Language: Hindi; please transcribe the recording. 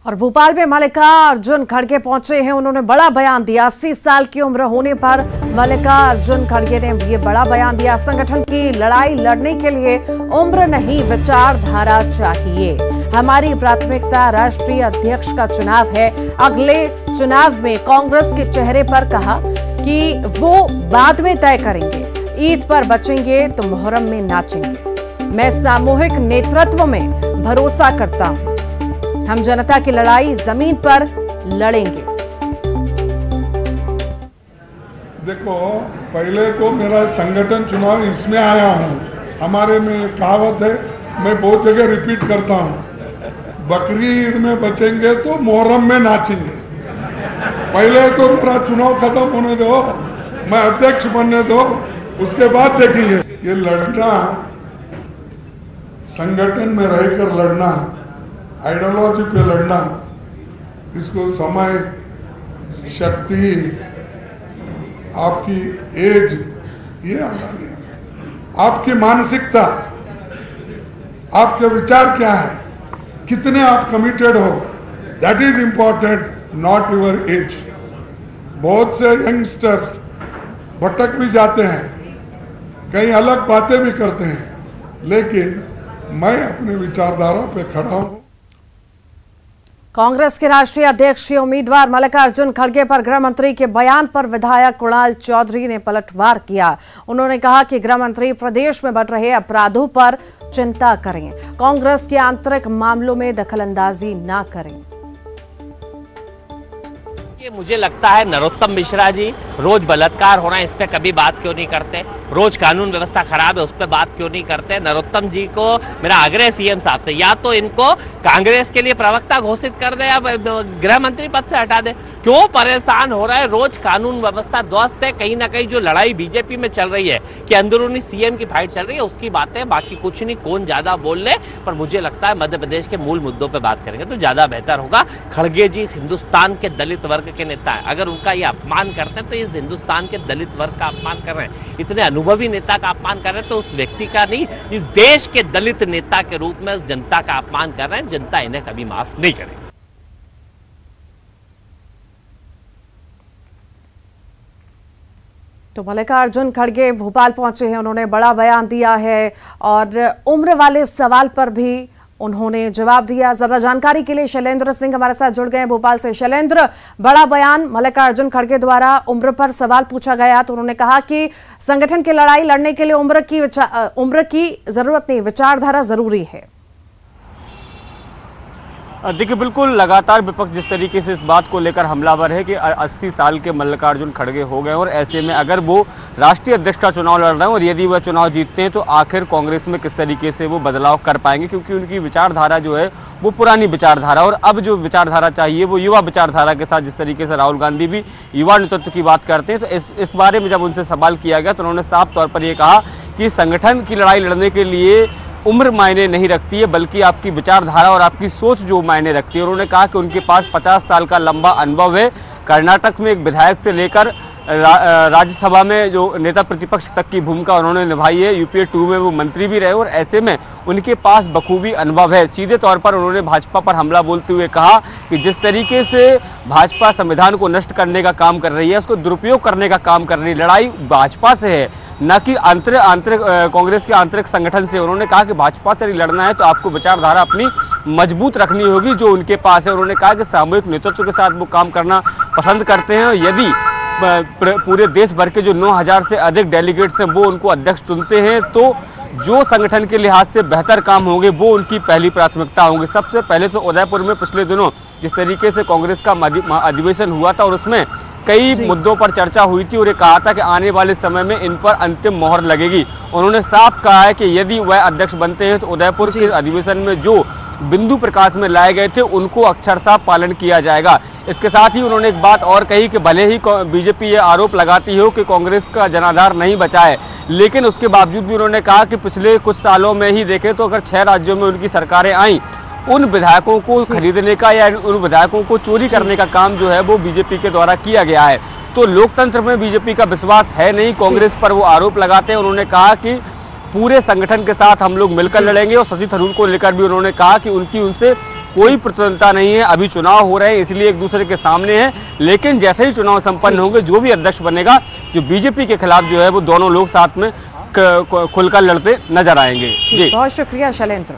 और भोपाल में मल्लिकार्जुन खड़गे पहुंचे हैं। उन्होंने बड़ा बयान दिया। 80 साल की उम्र होने पर मल्लिकार्जुन खड़गे ने ये बड़ा बयान दिया। संगठन की लड़ाई लड़ने के लिए उम्र नहीं, विचारधारा चाहिए। हमारी प्राथमिकता राष्ट्रीय अध्यक्ष का चुनाव है। अगले चुनाव में कांग्रेस के चेहरे पर कहा कि वो बाद में तय करेंगे। ईद पर बचेंगे तो मुहर्रम में नाचेंगे। मैं सामूहिक नेतृत्व में भरोसा करता हूं। हम जनता की लड़ाई जमीन पर लड़ेंगे। देखो, पहले तो मेरा संगठन चुनाव इसमें आया हूं। हमारे में कहावत है, मैं बहुत जगह रिपीट करता हूं, बकरी ईद में बचेंगे तो मुहर्रम में नाचेंगे। पहले तो मेरा चुनाव खत्म होने दो, मैं अध्यक्ष बनने दो, उसके बाद देखेंगे। ये लड़ना, संगठन में रहकर लड़ना, आइडियोलॉजी पे लड़ना, इसको समय, शक्ति, आपकी एज, ये आधार है। आपकी मानसिकता, आपके विचार क्या है, कितने आप कमिटेड हो, that is important, not your age. बहुत से यंगस्टर्स भटक भी जाते हैं, कई अलग बातें भी करते हैं, लेकिन मैं अपने विचारधारा पे खड़ा हूं। कांग्रेस के राष्ट्रीय अध्यक्ष के उम्मीदवार मल्लिकार्जुन खड़गे पर गृह मंत्री के बयान पर विधायक कुणाल चौधरी ने पलटवार किया। उन्होंने कहा कि गृह मंत्री प्रदेश में बढ़ रहे अपराधों पर चिंता करें, कांग्रेस के आंतरिक मामलों में दखलंदाजी न करें। मुझे लगता है नरोत्तम मिश्रा जी रोज बलात्कार हो रहा है, इस पे कभी बात क्यों नहीं करते? रोज कानून व्यवस्था खराब है, उस पर बात क्यों नहीं करते? नरोत्तम जी को मेरा आग्रह सीएम साहब से, या तो इनको कांग्रेस के लिए प्रवक्ता घोषित कर दे या गृह मंत्री पद से हटा दे। क्यों परेशान हो रहा है? रोज कानून व्यवस्था ध्वस्त है। कहीं ना कहीं जो लड़ाई बीजेपी में चल रही है कि अंदरूनी सीएम की फाइट चल रही है, उसकी बातें, बाकी कुछ नहीं। कौन ज्यादा बोल ले, पर मुझे लगता है मध्य प्रदेश के मूल मुद्दों पर बात करेंगे तो ज्यादा बेहतर होगा। खड़गे जी हिंदुस्तान के दलित वर्ग के नेता है, अगर उनका ये अपमान करते हैं तो इस हिंदुस्तान के दलित वर्ग का अपमान कर रहे हैं। इतने अनुभवी नेता का अपमान कर रहे हैं तो उस व्यक्ति का नहीं, इस देश के दलित नेता के रूप में उस जनता का अपमान कर रहे हैं। जनता इन्हें कभी माफ नहीं करेगी। तो मल्लिकार्जुन खड़गे भोपाल पहुंचे हैं। उन्होंने बड़ा बयान दिया है और उम्र वाले सवाल पर भी उन्होंने जवाब दिया। ज्यादा जानकारी के लिए शैलेंद्र सिंह हमारे साथ जुड़ गए हैं भोपाल से। शैलेंद्र, बड़ा बयान मल्लिकार्जुन खड़गे द्वारा, उम्र पर सवाल पूछा गया तो उन्होंने कहा कि संगठन की लड़ाई लड़ने के लिए उम्र की जरूरत नहीं, विचारधारा जरूरी है। देखिए, बिल्कुल लगातार विपक्ष जिस तरीके से इस बात को लेकर हमलावर है कि 80 साल के मल्लिकार्जुन खड़गे हो गए और ऐसे में अगर वो राष्ट्रीय अध्यक्ष का चुनाव लड़ रहे हैं और यदि वह चुनाव जीतते हैं तो आखिर कांग्रेस में किस तरीके से वो बदलाव कर पाएंगे, क्योंकि उनकी विचारधारा जो है वो पुरानी विचारधारा, और अब जो विचारधारा चाहिए वो युवा विचारधारा के साथ, जिस तरीके से राहुल गांधी भी युवा नेतृत्व की बात करते हैं। तो इस बारे में जब उनसे सवाल किया गया तो उन्होंने साफ तौर पर यह कहा कि संगठन की लड़ाई लड़ने के लिए उम्र मायने नहीं रखती है, बल्कि आपकी विचारधारा और आपकी सोच जो मायने रखती है। उन्होंने कहा कि उनके पास 50 साल का लंबा अनुभव है। कर्नाटक में एक विधायक से लेकर राज्यसभा में जो नेता प्रतिपक्ष तक की भूमिका उन्होंने निभाई है। यूपीए 2 में वो मंत्री भी रहे और ऐसे में उनके पास बखूबी अनुभव है। सीधे तौर पर उन्होंने भाजपा पर हमला बोलते हुए कहा कि जिस तरीके से भाजपा संविधान को नष्ट करने का काम कर रही है, उसको दुरुपयोग करने का काम कर रही है, लड़ाई भाजपा से है, न कि आंतरिक कांग्रेस के आंतरिक संगठन से। उन्होंने कहा कि भाजपा से लड़ना है तो आपको विचारधारा अपनी मजबूत रखनी होगी जो उनके पास है। उन्होंने कहा कि सामूहिक नेतृत्व के साथ वो काम करना पसंद करते हैं और यदि पूरे देश भर के जो 9000 से अधिक डेलीगेट्स हैं वो उनको अध्यक्ष चुनते हैं तो जो संगठन के लिहाज से बेहतर काम होंगे वो उनकी पहली प्राथमिकता होंगे। सबसे पहले तो उदयपुर में पिछले दिनों जिस तरीके से कांग्रेस का अधिवेशन हुआ था और उसमें कई मुद्दों पर चर्चा हुई थी और ये कहा था कि आने वाले समय में इन पर अंतिम मोहर लगेगी। उन्होंने साफ कहा है कि यदि वह अध्यक्ष बनते हैं तो उदयपुर के अधिवेशन में जो बिंदु प्रकाश में लाए गए थे उनको अक्षरशः पालन किया जाएगा। इसके साथ ही उन्होंने एक बात और कही कि भले ही बीजेपी ये आरोप लगाती हो कि कांग्रेस का जनाधार नहीं बचा है, लेकिन उसके बावजूद भी उन्होंने कहा कि पिछले कुछ सालों में ही देखें तो अगर 6 राज्यों में उनकी सरकारें आई, उन विधायकों को खरीदने का या उन विधायकों को चोरी करने का काम जो है वो बीजेपी के द्वारा किया गया है। तो लोकतंत्र में बीजेपी का विश्वास है नहीं, कांग्रेस पर वो आरोप लगाते हैं। उन्होंने कहा कि पूरे संगठन के साथ हम लोग मिलकर लड़ेंगे और शशि थरूर को लेकर भी उन्होंने कहा कि उनकी उनसे कोई प्रतिद्वंदता नहीं है। अभी चुनाव हो रहे हैं इसलिए एक दूसरे के सामने है, लेकिन जैसे ही चुनाव संपन्न होंगे जो भी अध्यक्ष बनेगा, जो बीजेपी के खिलाफ जो है वो दोनों लोग साथ में खुलकर लड़ते नजर आएंगे। जी बहुत शुक्रिया शैलेंद्र।